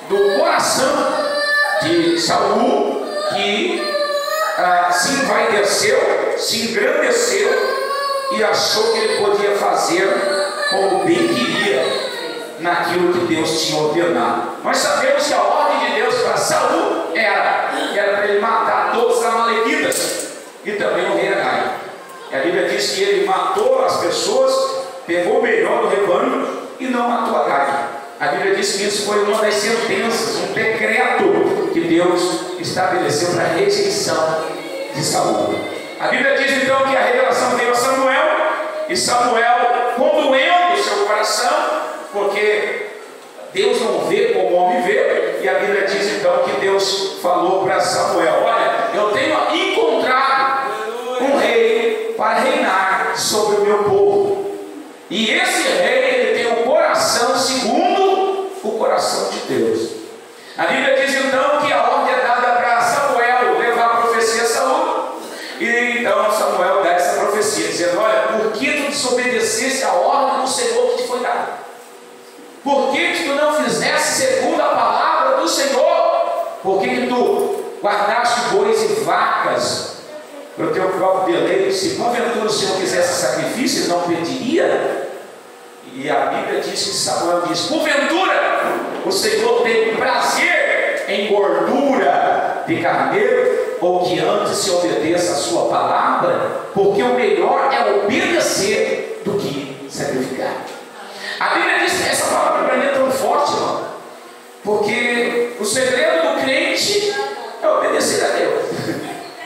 do coração de Saul, que se envaideceu, se engrandeceu e achou que ele podia fazer como bem queria naquilo que Deus tinha ordenado. Nós sabemos que a ordem de Deus para Saul era para ele matar todos os amalequitas e também o rei Agai. E a Bíblia diz que ele matou as pessoas, pegou o melhor do rebanho e não matou Agai. A Bíblia diz que isso foi uma das sentenças, um decreto que Deus estabeleceu para a rejeição de Saul. A Bíblia diz então que a revelação veio a Samuel, e Samuel, condoendo o seu coração, porque Deus não vê como o homem vê, e a Bíblia diz então que Deus falou para Samuel: olha, eu tenho encontrado um rei para reinar sobre o meu povo, e esse rei ele tem um coração segundo o coração de Deus. A Bíblia diz então que a ordem é dada para Samuel levar a profecia a Saul, e então Samuel dá essa profecia, dizendo: olha, por que tu desobedeceste a ordem do Senhor que te foi dada? Por que tu não fizeste segundo a palavra do Senhor? Por que tu guardaste bois e vacas para o teu próprio deleite? Se porventura o Senhor quisesse sacrifício, ele não pediria? E a Bíblia diz que Samuel diz: porventura o Senhor tem prazer em gordura de carneiro, ou que antes se obedeça a sua palavra? Porque o melhor é obedecer do que sacrificar. A Bíblia diz que essa palavra para mim é tão forte, irmão, porque o segredo do crente é obedecer a Deus.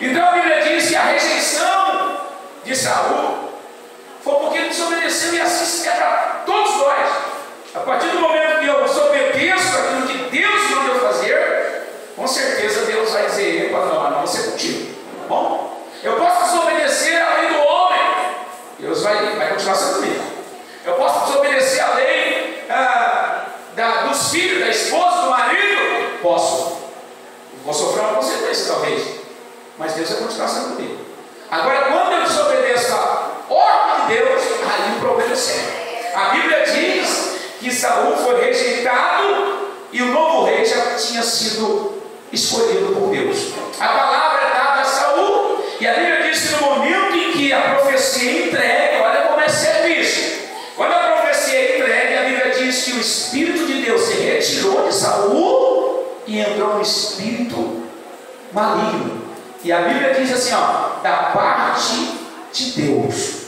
Então a Bíblia diz que a rejeição de Saul foi porque ele desobedeceu, e assim é para todos nós. A partir do momento que eu desobedeço aquilo que Deus mandou fazer, com certeza Deus vai dizer: não vou ser contigo, tá bom? Eu posso desobedecer a lei do homem, Deus vai continuar sendo comigo. Eu posso desobedecer a lei dos filhos, da esposa, do marido? Posso. Vou sofrer uma consequência talvez, mas Deus vai continuar sendo comigo. Agora, quando eu desobedeço a ordem de Deus, aí o problema é sério. A Bíblia diz que Saul foi rejeitado e o novo rei já tinha sido escolhido por Deus. A palavra é dada a Saul, e a Bíblia diz que no momento em que a profecia é entregue, olha como é sério isso. Quando a profecia é entregue, a Bíblia diz que o Espírito de Deus se retirou de Saul e entrou um espírito maligno. E a Bíblia diz assim, da parte de Deus.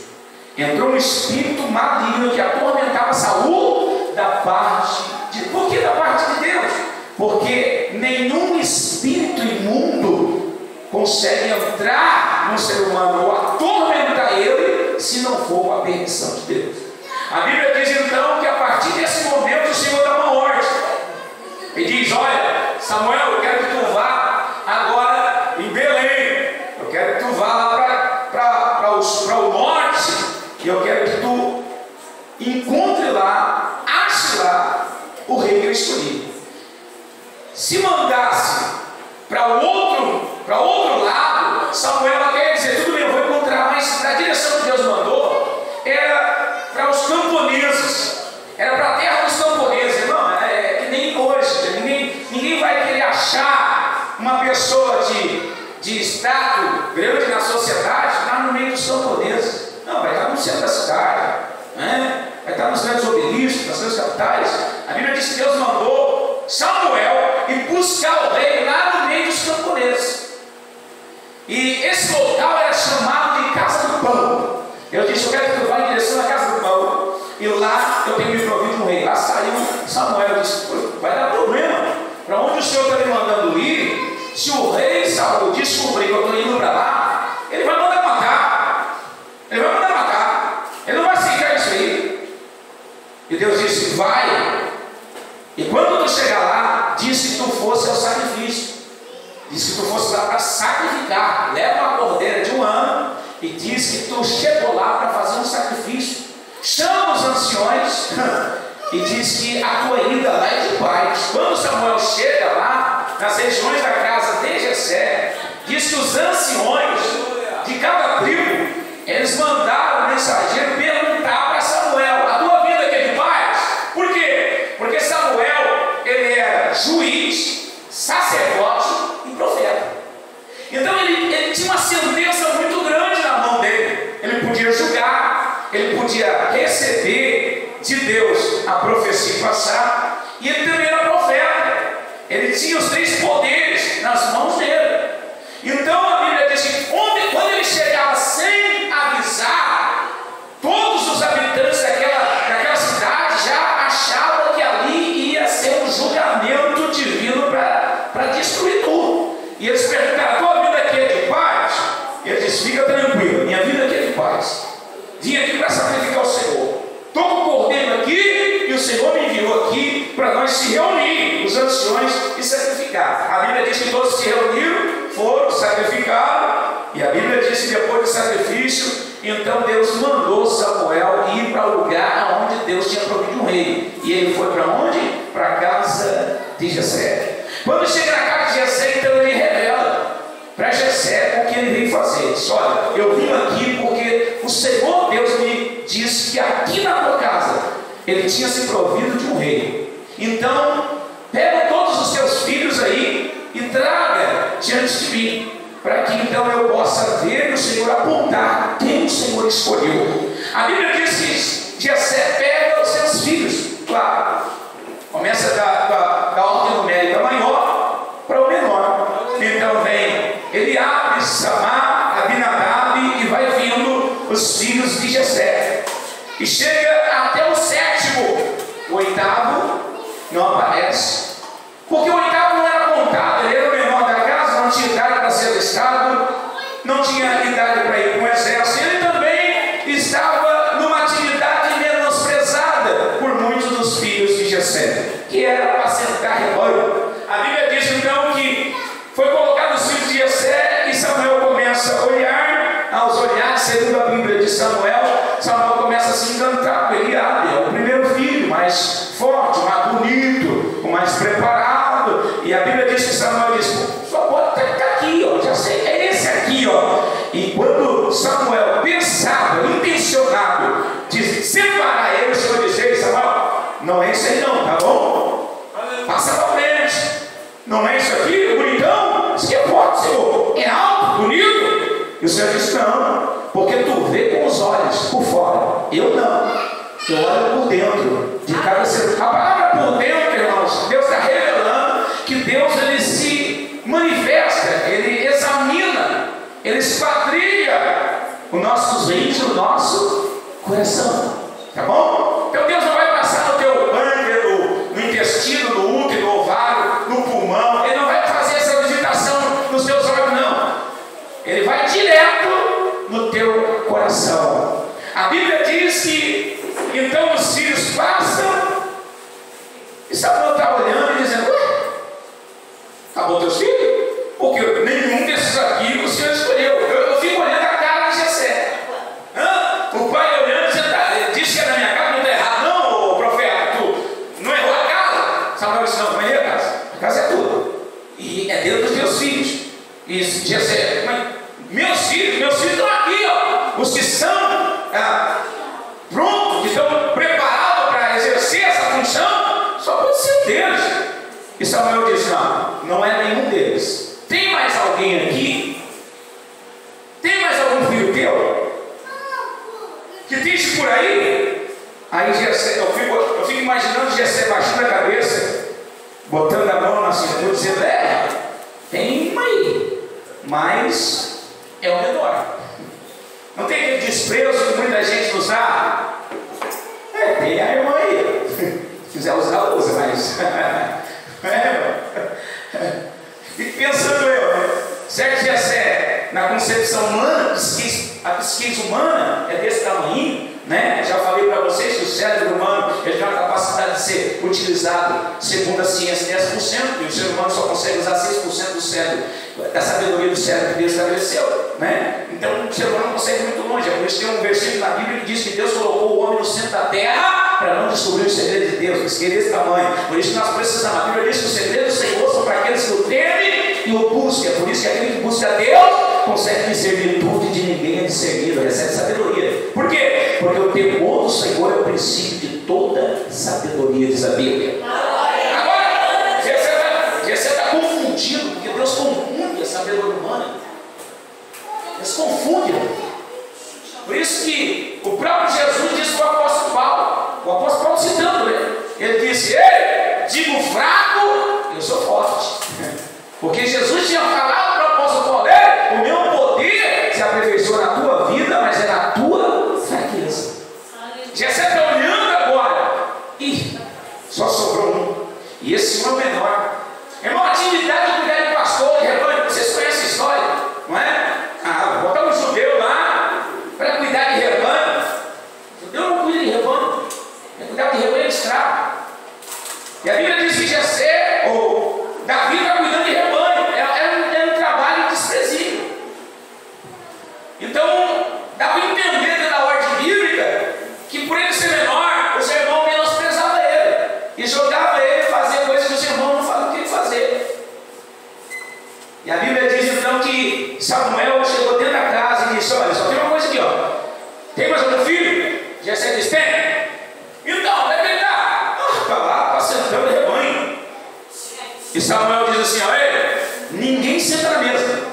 Entrou um espírito maligno que atormentava Saul da parte de Deus. Por que da parte de Deus? Porque nenhum espírito imundo consegue entrar no ser humano ou atormentar ele se não for com a permissão de Deus. A Bíblia diz então que a partir desse momento o Senhor dá uma ordem e diz: olha, Samuel, eu quero que tu vá agora em Belém, eu quero que tu vá lá para o norte, e eu quero que tu encontre lá, ache lá o rei que eu escolhi. Se mandasse para outro lado, Samuel até ia dizer: tudo bem, eu vou encontrar, mas a direção que Deus mandou era para os camponeses, era para a terra dos camponeses. Irmão, é que nem hoje, ninguém vai querer achar uma pessoa de status grande na sociedade lá no meio dos camponeses. Não, vai estar no centro da cidade, né? Vai estar nos grandes obeliscos, nas grandes capitais. A Bíblia diz que Deus mandou Samuel ir buscar o rei lá no meio dos camponeses. E esse local era chamado de Casa do Pão. Eu disse: eu quero que tu vá em direção à Casa do Pão, e lá eu tenho me provido um rei. Lá saiu Samuel e disse: vai dar problema. Para onde o Senhor está me mandando ir? Se o rei Saul descobrir que eu estou indo para lá, ele vai mandar matar. Ele vai mandar matar. Ele não vai aceitar isso aí. E Deus disse: vai. E quando tu chegar lá, diz que tu fosse ao sacrifício. Diz que tu fosse lá para sacrificar. Leva uma cordeira de 1 ano e diz que tu chegou lá para fazer um sacrifício. Chama os anciões e diz que a tua ida lá é de paz. Quando Samuel chega lá, nas regiões da casa de Jessé, diz que os anciões de cada tribo, eles mandaram o mensageiro perguntar para Samuel: a tua vida aqui é de paz? Por quê? Porque Samuel, podia receber de Deus a profecia passar, e ele também era profeta. Ele tinha os 3 poderes nas mãos dele. Então a Bíblia diz que quando ele chegava sem avisar, todos os habitantes daquela cidade já achavam que ali ia ser um julgamento divino para destruir tudo. E eles perguntaram: tua vida aqui é de paz? Ele disse: fica tranquilo, minha vida aqui é de paz. Vim aqui para sacrificar o Senhor. Estou com o cordeiro aqui e o Senhor me enviou aqui para nós se reunir, os anciões, e sacrificar. A Bíblia diz que todos se reuniram, foram, sacrificaram, e a Bíblia diz que depois do sacrifício, então Deus mandou Samuel ir para o lugar onde Deus tinha prometido um rei. E ele foi para onde? Para a casa de Jessé. Quando chega na casa de Jessé, então ele revela para Jessé o que ele veio fazer. Ele disse: olha, eu vim aqui porque o Senhor Deus me disse que aqui na tua casa ele tinha se provido de um rei. Então pega todos os teus filhos aí e traga diante de mim, para que então eu possa ver o Senhor apontar quem o Senhor escolheu. A Bíblia diz que Jessé pega os seus filhos, claro, começa da ordem numérica maior para o menor. Então vem Eliabe, Samar, Abinadab, e vai vindo os filhos de Jessé, e chega até o 7º. O 8º não aparece, porque o 8º não era contado, ele era o menor da casa, não tinha idade para ser alistado, não tinha idade para ir com o exército. Ele também estava numa atividade menosprezada por muitos dos filhos de Jessé, que era apacentar rebanho. A Bíblia diz então que foi colocado os filhos de Jessé, e Samuel começa a olhar. Aos olhares, segundo a Bíblia de Samuel começa a se encantar com Eliabe, é o primeiro filho, mais forte, o mais bonito, o mais preparado. E a Bíblia diz que Samuel diz: só pode estar aqui, ó, já sei, é esse aqui, ó. E quando Samuel pensava, intencionado, de separar ele, o Senhor disse: ei, Samuel, não é isso aí não, tá bom? Passa para frente. Não é isso aqui, bonitão? Isso aqui é forte, Senhor. É alto, bonito. E o Senhor disse: não, porque tu vê com os olhos por fora, eu não. Eu olho por dentro de cada ser. A palavra por dentro, irmãos, Deus está revelando que Deus, ele se manifesta, ele examina, ele esquadrilha os nossos rins, o nosso coração. Tá bom? Então Deus não vai passar no teu pâncreas, no intestino, no útero, no ovário, no pulmão. Ele não vai fazer essa visitação nos teus olhos, não. Ele vai direto no teu coração. A Bíblia diz que então os filhos passam, e Samuel está olhando e dizendo: ué, acabou teus filhos? Porque nenhum desses aqui o Senhor escolheu. Eu fico olhando a cara de Jessé. O pai olhando e dizendo: ele disse que é da minha casa, não está errado não, profeta, tu não errou a casa. Samuel disse: não é a casa, a casa é tua, e é dentro dos teus filhos. E Jessé: mas meus filhos estão aqui, ó, os que são prontos, que estão preparados para exercer essa função, só pode ser deles. E Samuel disse: não é nenhum deles. Tem mais alguém aqui? Tem mais algum filho teu que diz por aí? Aí Jessé, eu fico imaginando Jessé baixando a cabeça, botando a mão na cintura, dizendo: tem um aí, mas é o menor. Não tem aquele desprezo que muita gente usa? Tem a irmã aí. Se quiser usar, usa, mas e pensando certo, Jessé, na concepção humana, a psique humana é desse tamanho, né? Já falei para vocês que o cérebro humano ele tem uma capacidade de ser utilizado, segundo a ciência, 10%, e o ser humano só consegue usar 6% do cérebro, da sabedoria do cérebro que Deus estabeleceu, né? Então o ser humano não consegue ir muito longe. É por isso que tem um versículo na Bíblia que diz que Deus colocou o homem no centro da terra para não descobrir os segredos de Deus, porque é desse tamanho. Por isso que nós precisamos. A Bíblia diz que os segredos do Senhor são para aqueles que o temem e o buscam. Por isso que aquele que busca Deus consegue discernir tudo, de ninguém é discernido, recebe sabedoria. Por quê? Porque o temor do Senhor é o princípio de toda sabedoria, diz a Bíblia. Agora, Jessé está confundido, porque Deus confunde a sabedoria humana. Deus confunde. Por isso isso que o próprio Jesus disse para o apóstolo Paulo citando, né? Ele disse: ei, digo fraco, eu sou forte. Porque Jesus tinha falado para o apóstolo Paulo: ei, o meu poder se aperfeiçoa na tua vida, mas é na tua fraqueza. Jessé está olhando agora, e só sobrou um, e esse um é o menor. É uma atividade de cuidar de pastor, de rebanho. Vocês conhecem a história, não é? Ah, botar um judeu lá para cuidar de rebanho. Judeu não cuida de rebanho, é cuidar de rebanho escravo. E a Bíblia diz que Jessé, ou Davi, está cuidando de rebanho. É um trabalho desprezível. Então, dá para entender da ordem bíblica que, por ele ser menor, os irmãos menosprezavam ele e jogavam ele fazer coisas que os irmãos não faziam o que ele fazer. E a Bíblia diz então que Samuel chegou dentro da casa e disse: olha, só tem uma coisa aqui, ó. Tem mais algum filho? Jessé disse: tem. Então, vai pegar. Está lá, apacentando o rebanho. E Samuel diz assim: olha, ninguém senta na mesa,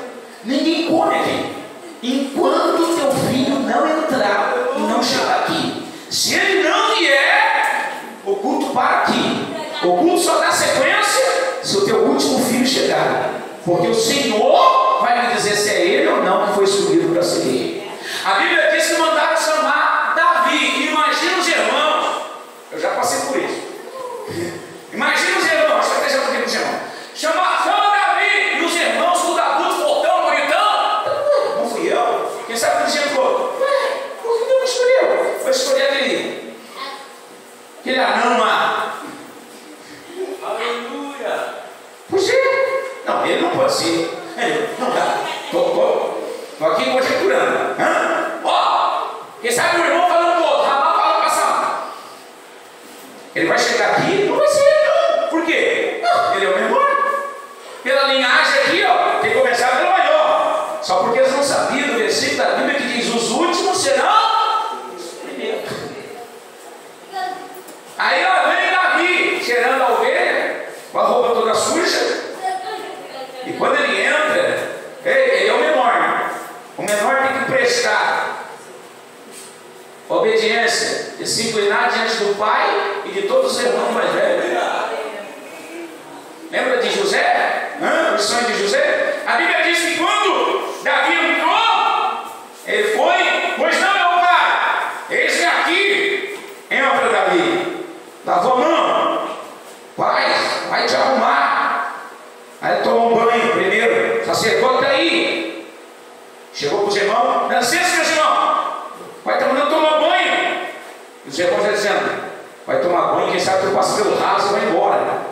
ninguém come aqui, enquanto teu filho não entrar e não chegar aqui. Se ele não vier, o culto para aqui. O culto só dá sequência se o teu último filho chegar, porque o Senhor vai me dizer se é ele ou não que foi escolhido para ser ele. A Bíblia diz que mandaram chamar Davi. Imagina os irmãos, eu já passei por isso. Imagina os irmãos, acho que até já toquei para os irmãos. Chama Davi, e os irmãos tudo adultos, portão, bonitão. Não fui eu. Quem sabe que o dia falou: ué, por que Deus me escolheu? Vou escolher aquele anão lá. Aleluia! Pois é. Não, ele não pode ser. Não dá. Estou aqui conjecturando. Ó, quem sabe o irmão falando pro outro, rapaz, fala passar. Ele vai chegar aqui? Não vai ser ele, não. Por quê? Não, ele é o menor. Pela linhagem aqui, ó, tem que começar pelo maior. Só porque eles não sabiam do versículo da Bíblia que diz: os últimos serão os primeiros. Aí ó, vem Davi cheirando a ovelha, com a roupa toda suja. E quando ele entra, ele é o menor, né? O menor tem que prestar obediência e se inclinar diante do pai e de todos os irmãos mais velhos. Lembra de José? O sonho de José? A Bíblia diz que quando Davi entrou, ele foi: pois não, meu pai, eis-me aqui. Entra, Davi. Lavou a mão. Vai te arrumar. Aí tomou um banho primeiro. Sacerdote aí. Chegou para os irmãos: dá licença, meus irmãos. Vai estar mandando tomar banho. E os irmãos já dizendo: vai tomar banho, quem sabe tu passa pelo raso e vai embora.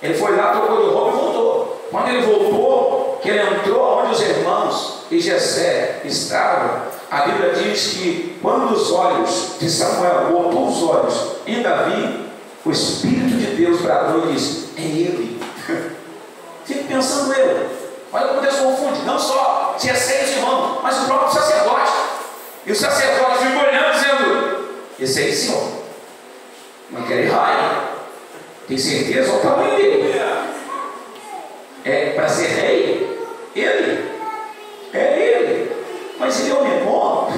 Ele foi lá, trocou de roupa e voltou. Quando ele voltou, que ele entrou onde os irmãos e Jessé estavam, a Bíblia diz que quando os olhos de Samuel botou os olhos em Davi, o Espírito de Deus bradou e disse: é ele. Fique pensando eu. Olha como Deus confunde, não só Jessé e os irmãos, mas o próprio sacerdote. E o sacerdote ficou olhando dizendo: esse aí, Senhor, não quer errar. Tem certeza? Olha o tamanho dele. É para ser rei? Ele? É ele. Mas ele é o menor?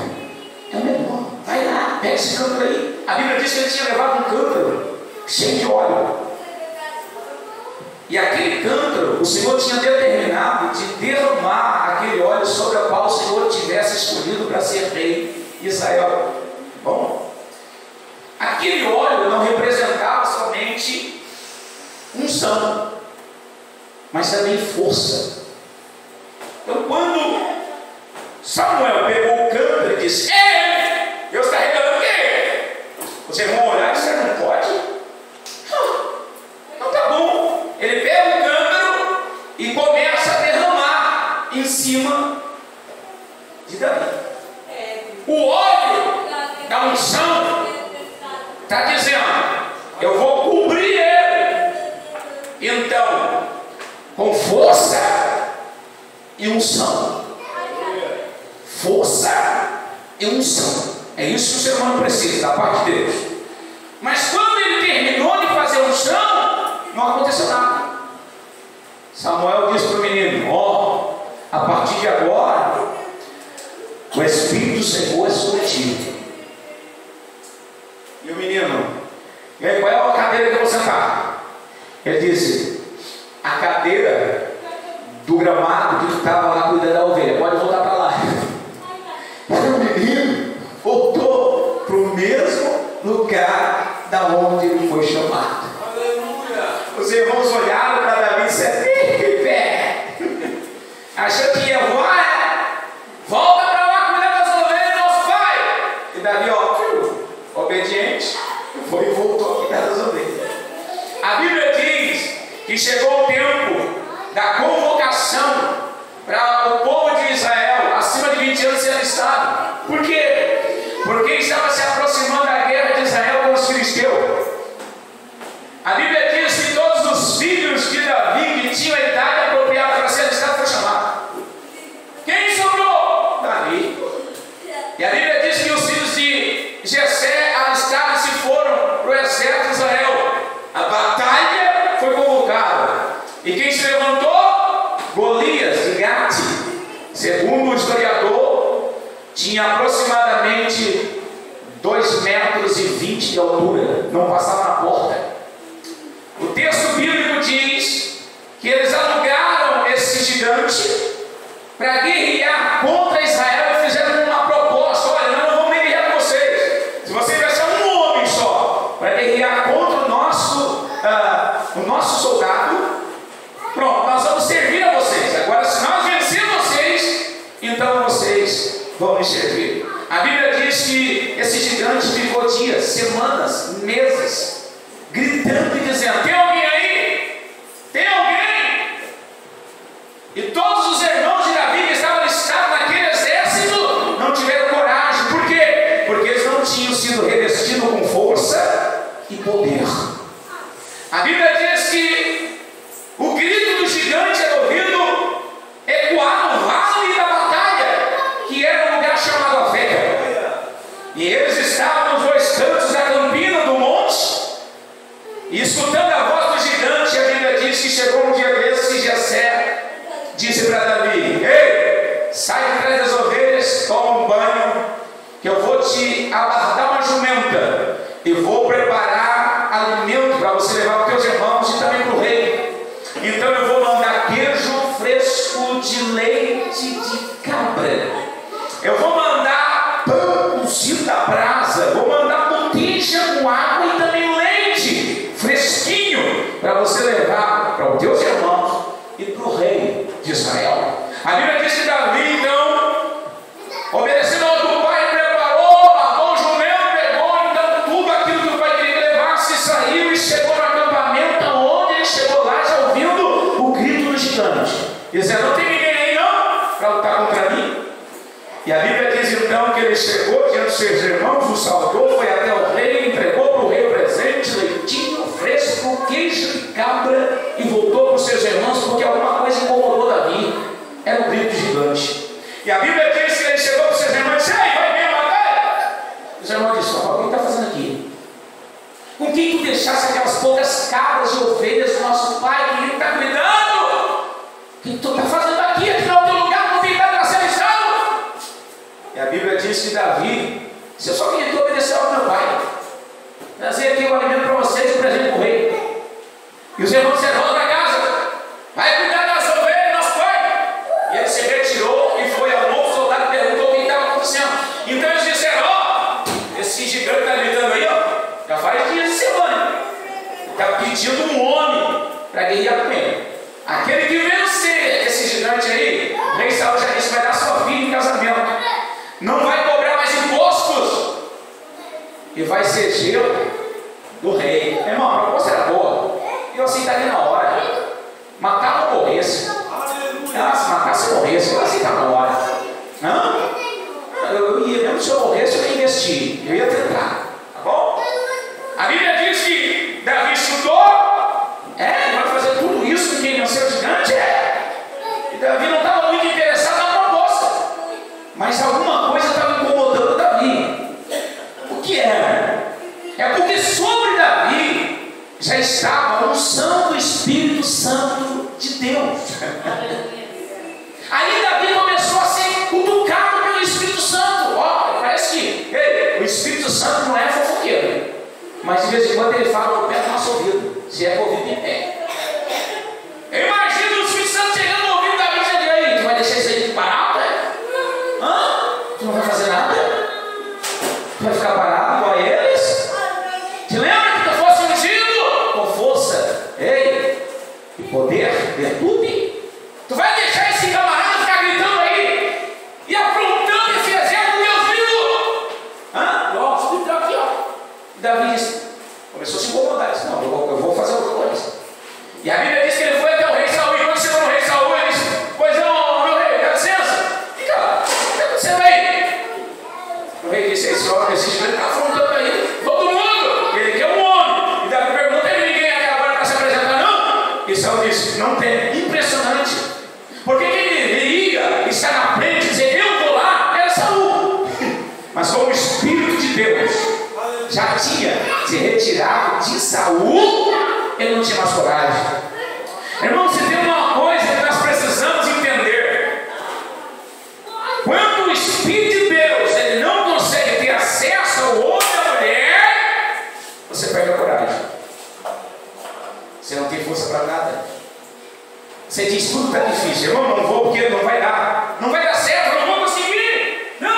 É o menor. Vai lá, pega esse cântaro aí. A Bíblia diz que ele tinha levado um cântaro cheio de óleo. E aquele cântaro, o Senhor tinha determinado de derramar aquele óleo sobre a qual o Senhor tivesse escolhido para ser rei de Israel. Bom, aquele óleo não representava somente unção, mas também força. Então, quando Samuel pegou o cântaro e disse: ei, Deus está revelando o quê? Os irmãos olharam e disseram: não pode? Então tá bom. Ele pega o cântaro e começa a derramar em cima de Davi. O óleo da unção está dizendo: eu vou cobrir ele. Então, com força e unção. Força e unção. É isso que o ser humano precisa, da parte de Deus. Mas quando ele terminou de fazer a unção, não aconteceu nada. Samuel disse para o menino: ó, a partir de agora, o Espírito do lugar da onde ele foi chamado. Aleluia. Os irmãos olharam para Davi e disseram: pé, achou que ia voar? Volta para lá cuidar das ovelhas, nosso pai. E Davi, obediente, foi e voltou a cuidar das ovelhas. A Bíblia diz que chegou o tempo da convocação para o povo de Israel, acima de 20 anos, ser alistado. Por quê? Porque estava se aproximando a guerra de Israel com os filisteus. A Bíblia diz que todos os filhos de Davi que tinham a idade apropriada para ser alistado foram chamados. Quem sobrou? Davi. E a Bíblia diz que os filhos de Jessé alistados se foram para o exército de Israel. A batalha foi convocada. E quem se levantou? Golias de Gate. Segundo o historiador, tinha aproximadamente 2,20 metros de altura. Não passava na porta. O texto bíblico diz que eles alugaram esse gigante para guerrear contra Israel e fizeram uma proposta: olha, nós não vamos nem guerrear com vocês. Se você vai ser um homem só para guerrear contra o nosso soldado, pronto, nós vamos servir a vocês. Agora, se nós vencermos vocês, então vocês vão me servir. A Bíblia diz que esse gigante ficou dias, semanas, meses, gritando e dizendo: tem alguém aí? Tem alguém? E todos os irmãos de Davi que estavam listados naquele exército não tiveram coragem. Por quê? Porque eles não tinham sido revestidos com força e poder. A Bíblia diz que o grito do gigante era ouvido ecoar no vale da batalha, que era um lugar chamado Afé. E eles estavam nos dois cantos da campina do monte, e escutando a voz do gigante, a Bíblia diz que chegou um dia desse e Jessé disse para Davi: ei, sai de trás das ovelhas, toma um banho, que eu vou te alardar uma jumenta e vou preparar alimento para você levar para os teus irmãos e também para o rei. Então eu vou mandar queijo fresco de leite de cabra, eu vou mandar pão cozido da brasa, vou mandar botija com água e também leite fresquinho para você levar para os teus irmãos e para o rei de Israel. A Bíblia diz que Davi, então, obedecendo ao do pai, preparou, lavou o jumento, pegou então tudo aquilo que o pai queria que levasse, saiu e chegou no acampamento. Onde ele chegou lá, já ouvindo o grito do gigante, dizendo: não tem ninguém aí não para lutar contra mim. E a Bíblia diz então que ele chegou diante dos seus irmãos, o saudou, foi até o rei, entregou para o rei o presente, leitinho fresco, queijo de cabra, e voltou para os seus irmãos, porque alguma coisa incomodou Davi. Era um grito gigante. E a Bíblia diz que ele chegou para os seus irmãos e disse: ei, vai mesmo batalha? Os irmãos disseram: o que está fazendo aqui? Com quem tu deixasse aquelas poucas cabras e ovelhas do nosso pai que ele está cuidando? O que tu está fazendo aqui? Aqui não é o teu lugar, não tem nada para ser alistado. E a Bíblia diz que Davi disse: eu só queria obedecer ao meu pai, trazer aqui o alimento para vocês e o presente para o rei. E os irmãos disseram: volta para casa, vai cuidar das ovelhas, nosso pai. E ele se retirou e foi ao novo soldado e perguntou o que estava acontecendo. Então eles disseram: ó, esse gigante está gritando aí, ó, já faz dias de semana, está pedindo um homem para guerrear com ele. Aquele que vencer esse gigante aí, o rei Saul já disse: vai dar sua filha em casamento, não vai cobrar mais impostos e vai ser gelo do rei. Irmão, a proposta era boa, eu aceitaria na hora. Matar ou morresse? Ah, se matasse ou morresse, eu aceitava na hora. Hã? Eu ia, mesmo se eu morresse, eu ia investir, eu ia tentar, tá bom? A Bíblia diz que Davi estudou, vai fazer tudo isso com quem venceu o gigante, e Davi não estava muito interessado na proposta, mas alguma coisa estava incomodando Davi. O que era? É porque sobre Davi já estava a unção do Espírito Santo de Deus. Aí Davi começou a ser cutucado pelo Espírito Santo. Ó, parece que o Espírito Santo não é fofoqueiro, mas de vez em quando ele fala no pé do nosso ouvido, se é ouvido em pé. Eu imagino o Espírito Santo chegando no ouvido da Davi e dizendo: aí, tu vai deixar isso aí parado? Tu não vai fazer nada? Tu vai ficar parado igual a eles? esse gigante está afrontando aí todo mundo. Ele quer um homem. E Davi pergunta: tem ninguém aqui agora para se apresentar, não? E Saul disse: não tem. Impressionante. Porque quem deveria estar na frente e dizer: eu vou lá, era Saul. Mas como o Espírito de Deus já tinha se retirado de Saul, ele não tinha mais coragem. Irmão, se tem uma coisa que nós precisamos entender: quando o Espírito de Deus ele não consegue ter acesso ao homem e à mulher, você perde a coragem. Você não tem força para nada. Você diz: tudo está difícil, irmão, não vou porque não vai dar. Não vai dar certo, eu não vou conseguir. Não,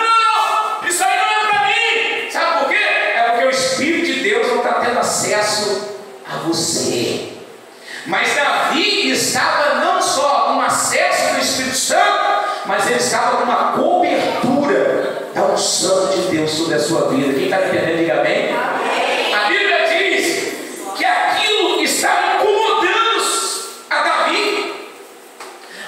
isso aí não é para mim. Sabe por quê? É porque o Espírito de Deus não está tendo acesso a você. Mas Davi estava não só com acesso do Espírito Santo, mas ele estava com uma cobertura da unção de Deus sobre a sua vida. Quem está entendendo, diga amém. A Bíblia diz que aquilo estava incomodando a Davi.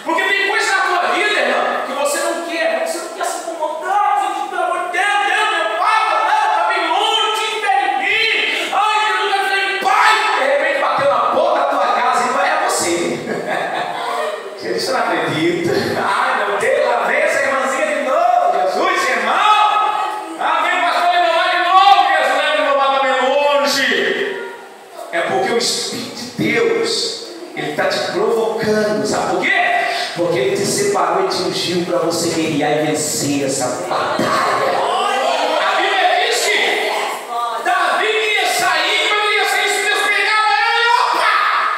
Porque tem coisa na tua vida, irmão, que você não quer se incomodar. Você diz: pelo amor de Deus, meu pai, está bem longe, te impede de mim. Ai, eu nunca falei, pai. De repente bateu na porta da tua casa e é você. Você disse: eu não acredito. Ai, meu Deus, lá vem essa irmãzinha de novo. Jesus, irmão. Ah, vem o pastor me levar de novo. Jesus vai me levar também longe. É porque o Espírito de Deus, ele está te provocando. Sabe por quê? Porque ele te separou e te ungiu para você guerrear e vencer essa batalha. A Bíblia diz que Davi ia sair, quando ia sair, se Deus pegava ele, opa!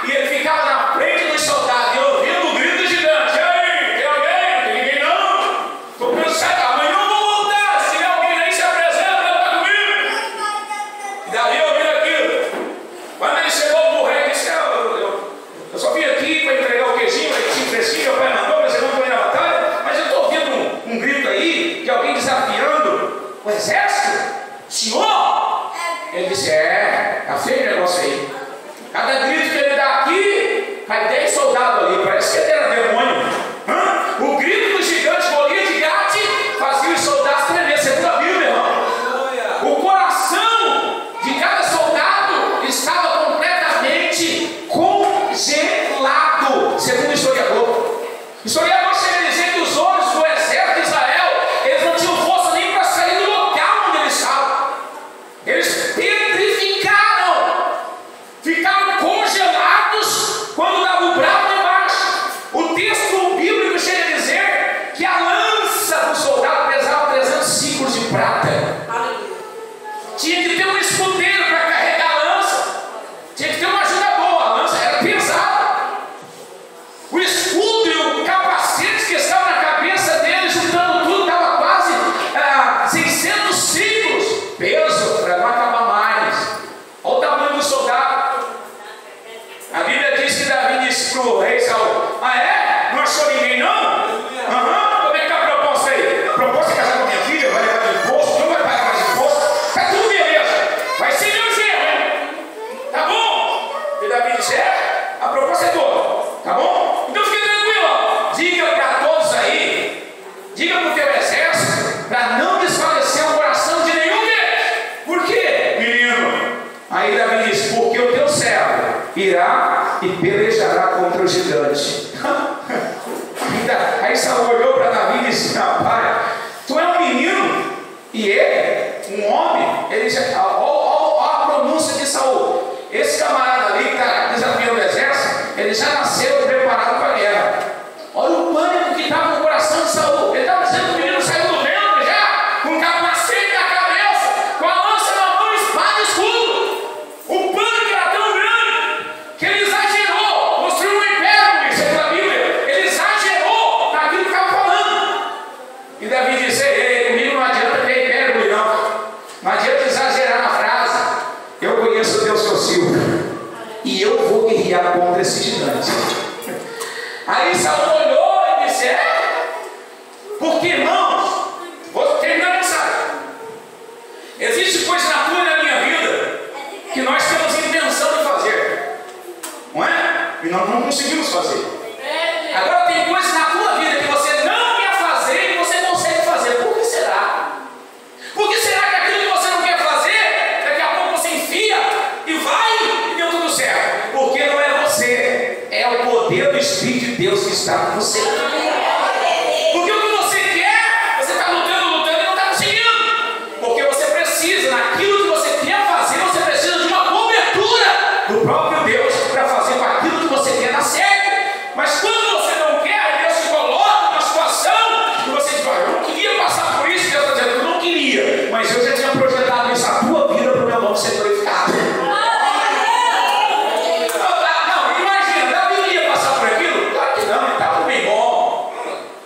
E ele ficava na frente dos soldados e ouvindo o grito do gigante: e aí, tem alguém? Não tem ninguém não? Estou pensando, amanhã eu vou voltar. Se tiver alguém aí, se apresenta, ele está comigo. E Davi ouvindo aquilo. Quando ele chegou no rei, ele disse: eu só vim aqui para entregar o queijinho, fresquinho, meu pai mandou, mas eu não estou indo na batalha. Mas eu estou ouvindo um grito aí, de alguém desafiando o exército. Senhor? Ele disse: tá feio o negócio aí. Cada grito que ele dá aqui, cai 10 soldados ali, parece que ele era demônio. O grito do gigante Golias de Gate fazia os soldados tremer. Você viu a Bíblia, irmão? O coração de cada soldado estava completamente congelado, segundo o historiador. O historiador chega a dizer que os homens do exército de Israel, eles não tinham força nem para sair do local onde eles estavam. Eles petrificaram, ficaram congelados quando dava o bravo debaixo. O texto bíblico chega a dizer que a lança do soldado pesava 300 ciclos de prata. Tinha que ter um escudeiro para carregar a lança. Tinha que ter um ajudador. A lança era pesada. O escudo e o capacete que estava na cabeça dele, juntando tudo, dava quase 600 ciclos. Peso para não acabar mais. Olha o tamanho do soldado. A Bíblia diz que Davi disse para o rei Saul: ah, é? Não achou ninguém não? Como é que está a proposta aí? A proposta é casar com minha filha, vai levar de imposto, não vai pagar mais imposto. Está tudo beleza. Vai ser meu jeito, hein? Tá bom? E Davi disse: a proposta é boa. Tá bom? Então fique tranquilo. Diga para todos aí, diga para o teu exército, para não desfalecer o coração de nenhum deles. Por quê, menino? Aí Davi diz: porque o teu servo irá e pelejará contra o gigante. Aí Saul olhou para Davi e disse: rapaz, tu é um menino e ele, um homem. Ele já, olha a pronúncia de Saul. Esse camarada ali que está desafiando o exército, ele já nasceu preparado para a guerra. Olha o pânico que estava no coração de Saul. Ele estava dizendo que o menino saiu do ventre já, com o capacete na cabeça, com a lança na mão, espada e escudo. O pânico era tão grande que ele exagerou, construiu um império, segundo a Bíblia. Ele exagerou naquilo que estava falando. E Davi disse: ei, comigo não adianta ter império, não. Não adianta exagerar na frase. Eu conheço o Deus que eu sirvo, e eu vou guerrear contra esse gigante. Aí Saul olhou e disse: porque, irmãos, vou terminar a mensagem. Existe coisa na tua e na minha vida que nós temos intenção de fazer, não é? E nós não conseguimos fazer. Agora tem coisa na tua vida que você não quer fazer e você consegue fazer. Por que será? Por que será que aquilo que está com você. Porque o que você quer, você está lutando e não está conseguindo. Porque você precisa, naquilo que você quer fazer, você precisa de uma cobertura do próprio Deus para fazer com aquilo que você quer dar certo. Mas quando você não quer, Deus te coloca numa situação que você diz: eu não queria passar por isso. Deus está dizendo: eu não queria, mas eu já tinha projetado isso na tua vida para o meu nome ser glorificado. Não, imagina, Davi não ia passar por aquilo? Claro que não, ele estava bem bom,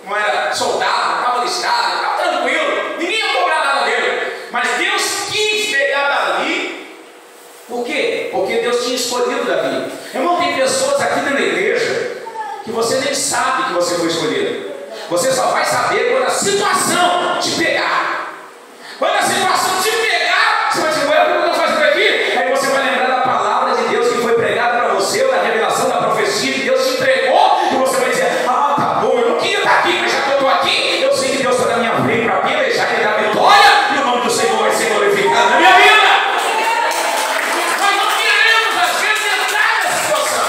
não era soldado, não estava listado, estava tranquilo, ninguém ia cobrar nada dele. Mas Deus quis pegar Davi. Por quê? Porque Deus tinha escolhido Davi. Irmão, tem pessoas aqui dentro da igreja que você nem sabe que você foi escolhido. Você só vai saber quando a situação te pegar. Quando a situação te pegar, você vai dizer: ué, o que eu estou fazendo aqui? Aí você vai lembrar da palavra de Deus que foi pregada para você, ou da revelação da profecia que Deus te entregou, e você vai dizer: ah, tá bom, eu não queria estar aqui, mas já que eu estou aqui, eu sei que Deus está na minha frente para pelejar e dar vitória, e o nome do Senhor vai ser glorificado na minha vida. Nós não queremos, às vezes, entrar nessa situação.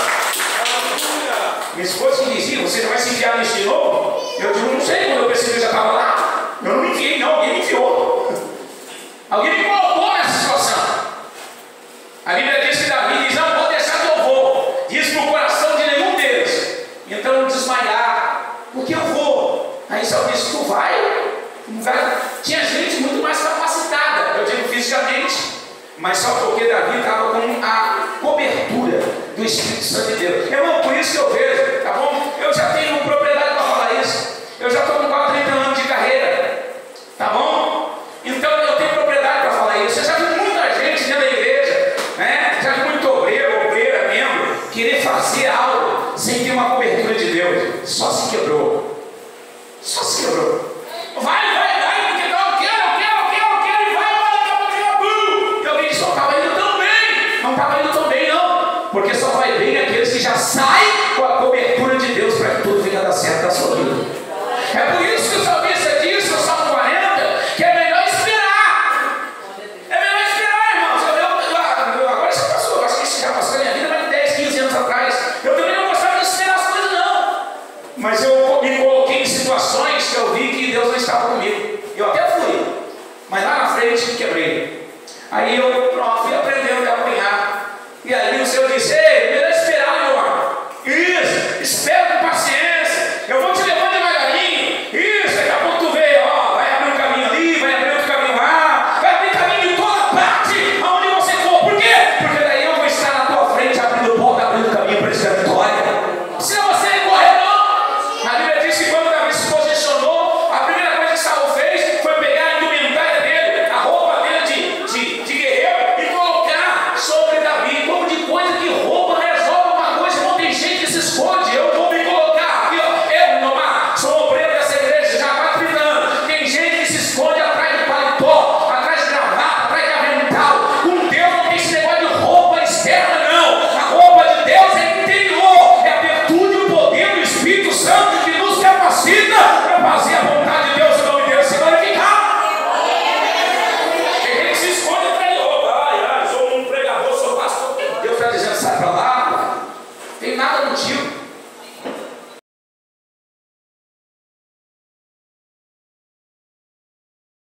Minha esposa me dizia: você já vai se enviar nisso de novo? Eu digo: não sei, quando eu percebi que eu já estava lá. Eu não me enviei, não, alguém me enviou. Alguém me colocou nessa situação. A Bíblia diz que Davi diz: não vou deixar que eu vou. Diz para o coração de nenhum deles. Então não desmaiar, porque eu vou. Aí só disse: tu vai. Tinha gente muito mais capacitada, eu digo fisicamente, mas só porque Davi estava com a cobertura do Espírito Santo de Deus. Irmão, por isso que eu vejo, tá bom? Eu já tenho propriedade para falar isso. Eu já estou com quase 30 anos de carreira, tá bom? Então eu tenho propriedade para falar isso. Eu já vi muita gente dentro da igreja, né? Já vi muito obreiro, obreira, membro, querer fazer algo sem ter uma cobertura de Deus. Só se quebrou. Só se quebrou. Vai, porque eu quero, e vai, e alguém disse: não estava indo tão bem. Não estava indo tão bem, não. Porque só vai bem aqueles que já saem com a cobertura de Deus para que tudo venha dar certo na sua vida. É por isso que o salmista diz no Salmo 40 que é melhor esperar. É melhor esperar, irmãos. Agora isso passou, eu acho que isso já passou na minha vida, mais de 10, 15 anos atrás. Eu também não gostava de esperar as coisas, não. Mas eu me coloquei em situações que eu vi que Deus não estava comigo. Eu até fui, mas lá na frente me quebrei. Aí eu